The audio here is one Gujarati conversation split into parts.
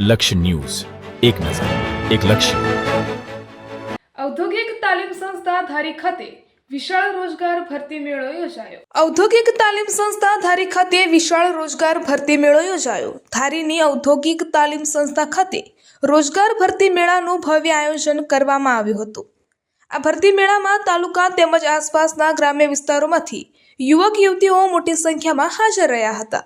લક્ષ્ય ન્યૂઝ, એક નજર, એક લક્ષ્ય. ઔદ્યોગિક તાલીમ સંસ્થા ધારી ખાતે વિશાળ રોજગાર ભરતી મેળો યોજાયો. ઔદ્યોગિક તાલીમ સંસ્થા ધારી ખાતે વિશાળ રોજગાર ભરતી મેળો યોજાયો. ધારીની ઔદ્યોગિક તાલીમ સંસ્થા ખાતે રોજગાર ભરતી મેળાનું ભવ્ય આયોજન કરવામાં આવ્યું હતું. આ ભરતી મેળામાં તાલુકા તેમજ આસપાસના ગ્રામ્ય વિસ્તારોમાંથી યુવક યુવતીઓ મોટી સંખ્યામાં હાજર રહ્યા હતા.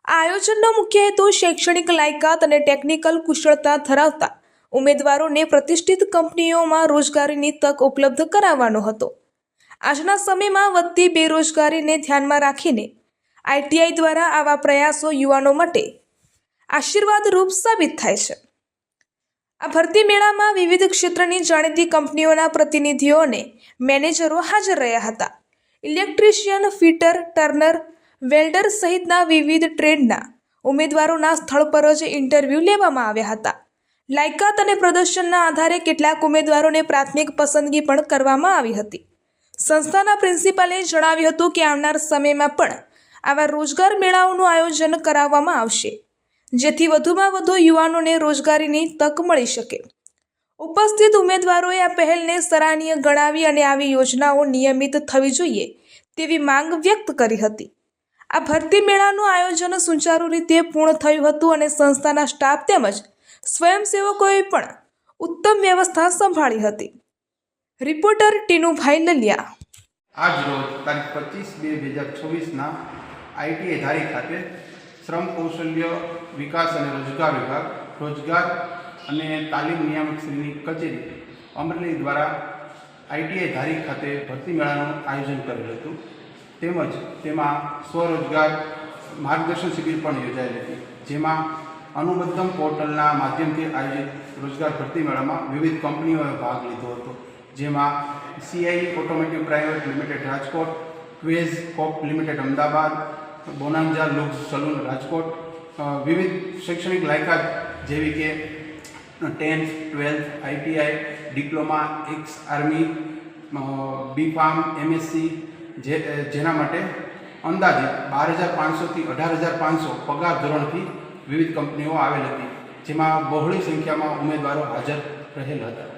આ આયોજનનો મુખ્ય હેતુ શૈક્ષણિક લાયકાત અને ટેકનિકલ કુશળતા ધરાવતા ઉમેદવારોને પ્રતિષ્ઠિત કંપનીઓમાં રોજગારીની તક ઉપલબ્ધ કરાવવાનો હતો. આજના સમયમાં વધતી બેરોજગારીને ધ્યાનમાં રાખીને આઈટીઆઈ દ્વારા આવા પ્રયાસો યુવાનો માટે આશીર્વાદરૂપ સાબિત થાય છે. આ ભરતી મેળામાં વિવિધ ક્ષેત્રની જાણીતી કંપનીઓના પ્રતિનિધિઓ અને મેનેજરો હાજર રહ્યા હતા. ઇલેક્ટ્રિશિયન, ફિટર, ટર્નર, વેલ્ડર સહિતના વિવિધ ટ્રેડના ઉમેદવારોના સ્થળ પર જ ઇન્ટરવ્યૂ લેવામાં આવ્યા હતા. લાયકાત અને પ્રદર્શનના આધારે કેટલાક ઉમેદવારોને પ્રાથમિક પસંદગી પણ કરવામાં આવી હતી. સંસ્થાના પ્રિન્સિપાલે જણાવ્યું હતું કે આવનાર સમયમાં પણ આવા રોજગાર મેળાઓનું આયોજન કરાવવામાં આવશે, જેથી વધુમાં વધુ યુવાનોને રોજગારીની તક મળી શકે. ઉપસ્થિત ઉમેદવારોએ આ પહેલને સરાહનીય ગણાવી અને આવી યોજનાઓ નિયમિત થવી જોઈએ તેવી માંગ વ્યક્ત કરી હતી. આ ભરતી મેળાનું આયોજન સુચારુ રીતે પૂર્ણ થયું હતું અને સંસ્થાના સ્ટાફ તેમજ સ્વયંસેવકોએ પણ ઉત્તમ વ્યવસ્થા સંભાળી હતી. રિપોર્ટર ટીનુભાઈ લલિયા. આજ રોજ તારીખ 25/2/2024ના આઈટીઆઈ ધારી ખાતે શ્રમ કૌશલ્ય વિકાસ અને રોજગાર વિભાગ, રોજગાર અને તાલીમ નિયામકશ્રીની કચેરી અમરેલી દ્વારા આઈટીઆઈ ધારી ખાતે ભરતી મેળાનું આયોજન કરેલું હતું. તેમજ તેમાં સ્વરોજગાર માર્ગદર્શન શિબિર પણ યોજાયેલી હતી, જેમાં અનુબંધમ પોર્ટલના માધ્યમથી આયોજિત રોજગાર ભરતી મેળામાં વિવિધ કંપનીઓએ ભાગ લીધો હતો, જેમાં CI automotive private limited Rajkot, Quess Corp limited Ahmedabad, Bonanza Looks salon Rajkot, વિવિધ શૈક્ષણિક લાયકાત જેવી કે 10th, 12th, ITI, diploma, ex army, B Pharm, MSc, જેના માટે અંદાજિત 12,500થી 18,500 પગાર ધોરણથી વિવિધ કંપનીઓ આવેલ હતી, જેમાં બહોળી સંખ્યામાં ઉમેદવારો હાજર રહેલ હતા.